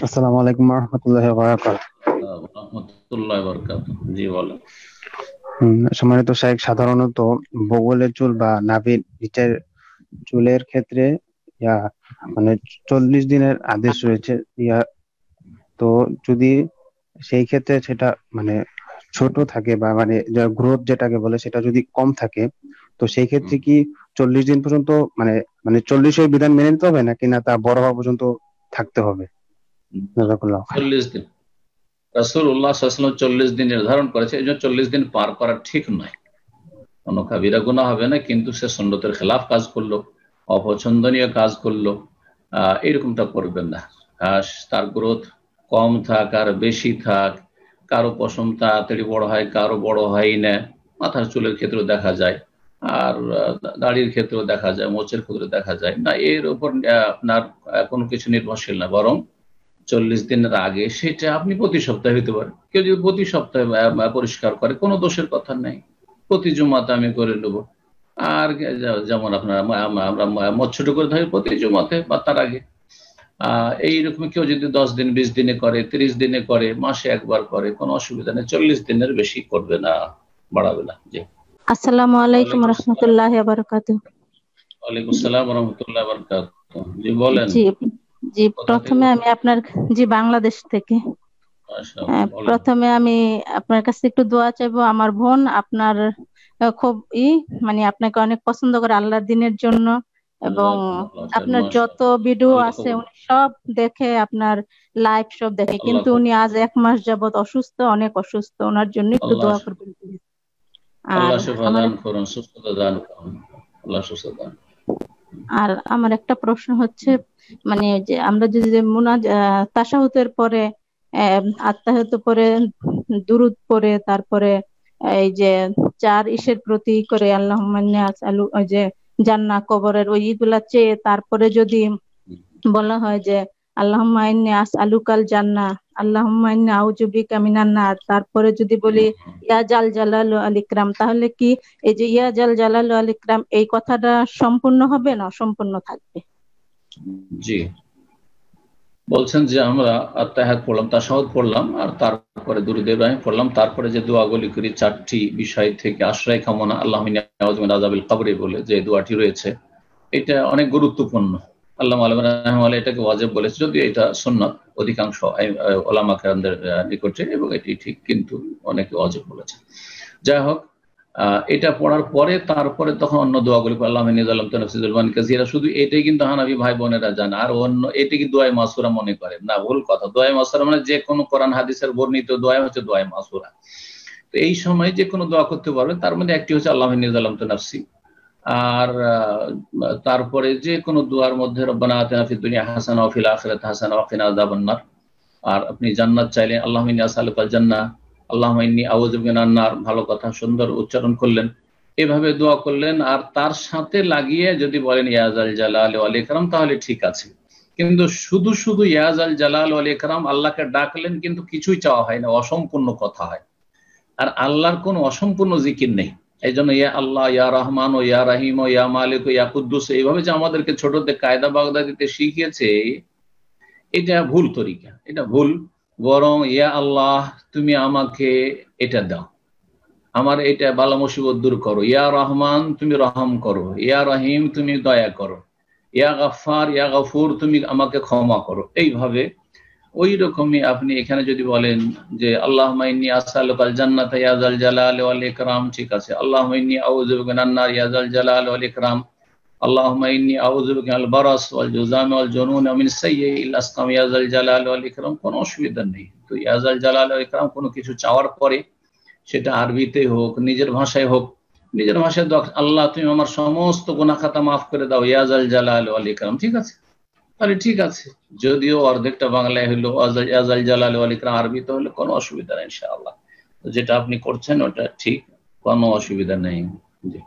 আসসালামু আলাইকুম ওয়া রাহমাতুল্লাহি ওয়া বারাকাতুহু। রহমতুল্লাহ বরকাত। জি বলেন। সম্মানিত শাইখ, সাধারণত বগলের চুল বা নাভির নিচের চুলের ক্ষেত্রে ইয়া মানে 40 দিনের আদেশ রয়েছে। ইয়া তো যদি সেই ক্ষেত্রে সেটা মানে ছোট থাকে বা মানে গ্রোথ যেটাকে বলে সেটা যদি কম থাকে, তো সেই ক্ষেত্রে কি 40 দিন পর্যন্ত মানে মানে 40-এর বিধান মেনে নিতে হবে নাকি না তা বড় হওয়া পর্যন্ত থাকতে হবে? জাযাকাল্লাহু খাইরান। 40 দিন রাসূলুল্লাহ সাল্লাল্লাহু আলাইহি ওয়াসাল্লাম 40 দিন নির্ধারণ করেছে, এই জন্য 40 দিন পার করা ঠিক নয়। কোনো কাবিরা গুনাহ হবে না, কিন্তু সে সুন্নতের খেলাফ কাজ করলো, অপছন্দনীয় কাজ করলো, এরকমটা করবেন না। তার গ্রোথ কম থাক আর বেশি থাক, কারো পশম তাড়াতাড়ি বড় হয়, কারো বড় হয় না। মাথার চুলের ক্ষেত্রেও দেখা যায়, আর দাড়ির ক্ষেত্রেও দেখা যায়, মোচের ক্ষেত্রে দেখা যায় না। এর উপর আপনার কোনো কিছু নির্ভরশীল না, বরং 40 দিনের আগে সেটা আপনি প্রতি সপ্তাহে হইতে পারে। কেউ যদি প্রতি সপ্তাহে পরিষ্কার করে, কোনো দোষের কথা নেই। প্রতি জুমাতে আমি করে নেবো। আর যেমন আপনার আমরা মদ ছোট করে ধরি প্রতি জুমাতে বা তার আগে। এইরকম কেউ যদি 10 দিন 20 দিনে করে, 30 দিনে করে, মাসে একবার করে, কোনো অসুবিধা নেই। 40 দিনের বেশি করবে না, বাড়াবে না। জি। আসসালামু আলাইকুম ওয়ালাইকুম আসসালাম। রহমতুল্লাহি ওয়া বারাকাতুহু। ওয়ালাইকুম আসসালাম রহমতুল্লাহ বরকাত। জি বলেন। জি জি কোথা থেকে প্রথমে আমি বলছেন? আপনার জি বাংলাদেশ থেকে। মাশাআল্লাহ, বলেন। প্রথমে আমি আপনার কাছে একটু দোয়া চাইবো। আমার বোন আপনার খুব মানে আপনাকে অনেক পছন্দ করে আল্লাহর দিনের জন্য, এবং জাযাকুমুল্লাহ খাইর, আপনার যত মাশাআল্লাহ। ভিডিও আল্লাহ আছে কবুল। উনি সব দেখে, আপনার লাইভ সব দেখে, আল্লাহ কিন্তু উনি কবুল। আজ 1 মাস যাবত অসুস্থ, অনেক অসুস্থ। ওনার জন্য একটু আল্লাহ দোয়া করবেন please। আর আল্লাহ শিফা আমার দান করুন, সুস্থতা দান করুন। আল্লাহ সুস্থতা দান। আর আমার একটা প্রশ্ন হচ্ছে, মানে যে আমরা যদি তাশাহুদের পরে আত্তাহিয়াত পরে দুরুদ পরে, তারপরে এই যে চার ইসের প্রতি করে আল্লাহুম্মা ইন্নী আসআলু, ওই যে জান্নাহ কবরের ওই ইগুলা চেয়ে, তারপরে যদি বলা হয় যে আল্লাহুম্মা ইন্নী আসআলুকাল জান্নাহ, আল্লাহুম্মা ইন্নী আউযু বিকা মিনান নার, তারপরে যদি বলি ইয়া জাল জালাল ওয়াল ইকরাম, তাহলে কি এই যে ইয়া জাল জালাল ওয়াল ইকরাম এই কথাটা সম্পূর্ণ হবে না অসম্পূর্ণ থাকবে? জি, বলছেন যে আমরা আত্তাহিয়াত পড়লাম, তাশাহুদ পড়লাম, আর তারপরে দুরূদ ইব্রাহিম পড়লাম, তারপরে যে দোয়াগুলি করি 4টি বিষয় থেকে আশ্রয় কামনা, আল্লাহুম্মা ইন্নী আউযু মিন আযাবিল কবর বলে যে দোয়াটি রয়েছে, এটা অনেক গুরুত্বপূর্ণ। আল্লামা আলিম রাহিমাহুল্লাহ এটাকে ওয়াজিব বলেছে, যদিও এটা সুন্নাত অধিকাংশ উলামা কেরামদের নিকটে, এবং এটি ঠিক, কিন্তু অনেকে ওয়াজিব বলেছে। যাই হোক, এটা পড়ার পরে তারপরে তখন অন্য দোয়াগুলি আল্লাহুম্মা ইন্নী যালামতু নাফসি যুলমান কাসীরা, শুধু এটাই কিন্তু হানাফি ভাই বোনেরা জানে, আর অন্য এটি কি দোয়ায়ে মাসুরা মনে করেন না, ভুল কথা। দোয়ায়ে মাসুরা মানে যে কোনো কোরআন হাদিসের বর্ণিত দোয়া হচ্ছে দোয়ায়ে মাসুরা। তো এই সময় যে কোনো দোয়া করতে পারবে, তার মধ্যে একটি হচ্ছে আল্লাহুম্মা ইন্নী যালামতু নাফসি। আর তারপরে যে কোনো দোয়ার মধ্যে রব্বানা আতিনা ফিদ দুনিয়া হাসানা ওয়া ফিল আখিরাতি হাসানা ওয়া কিনা আযাবান নার। আর আপনি জান্নাত চাইলে আল্লাহুম্মা ইন্নী আসআলুকাল জান্নাহ, আল্লাহুম্মা ইন্নী আউযু বিকা মিনান নার, ভালো কথা, সুন্দর উচ্চারণ করলেন, এভাবে দোয়া করলেন। আর তার সাথে লাগিয়ে যদি বলেন ইয়া জাল জালাল ওয়াল ইকরাম, তাহলে ঠিক আছে। কিন্তু শুধু শুধু ইয়া জাল জালাল ওয়াল ইকরাম আল্লাহকে ডাকলেন, কিন্তু কিছুই চাওয়া হয় না, অসম্পূর্ণ কথা হয়। আর আল্লাহর কোন অসম্পূর্ণ জিকির নেই। এই জন্য ইয়া আল্লাহ, ইয়া রহমান ও ইয়া রাহিম ও ইয়া মালিক ও ইয়া কুদ্দুস, এইভাবে যে আমাদেরকে ছোটতে কায়দা বাগদা দিতে শিখিয়েছে, এটা ভুল তরিকা, এটা ভুল। বরং ইয়া আল্লাহ, তুমি আমাকে এটা দাও, আমার এটা বালা মুসিবত দূর করো। ইয়া রহমান, তুমি রহম করো। ইয়া রহিম, তুমি দয়া করো। ইয়া গাফফার, ইয়া গফুর, তুমি আমাকে ক্ষমা করো। এইভাবে ওই রকমই আপনি এখানে যদি বলেন যে আল্লাহুম্মা ইন্নী আসআলুকাল জান্নাতা ইয়া যাল জালালি ওয়াল ইকরাম, ঠিক আছে। আল্লাহুম্মা ইন্নী আউযু বিকা মিনান নার ইয়া যাল জালালি ওয়াল ইকরাম। আল্লাহুম্মা ইন্নী আউযু বিকা মিনাল বারাস ওয়াল জুযামি ওয়াল জুনুন ওয়া মিন সাইয়্যিল আসকাম ইয়া যাল জালালি ওয়াল ইকরাম, কোনো অসুবিধা নেই। তো ইয়া যাল জালালি ওয়াল ইকরাম কোনো কিছু চাওয়ার পরে, সেটা আরবিতে হোক, নিজের ভাষায় হোক, নিজের ভাষায় আল্লাহ তুমি আমার সমস্ত গুনাহ খাতা মাফ করে দাও ইয়া যাল জালালি ওয়াল ইকরাম, ঠিক আছে, তাহলে ঠিক আছে। যদিও অর্ধেকটা বাংলায় হলো ইয়া যাল জালালি ওয়াল ইকরাম, আরবিতে হলে কোনো অসুবিধা নেই ইনশাআল্লাহ। যেটা আপনি করছেন ওটা ঠিক, কোনো অসুবিধা নেই। জি।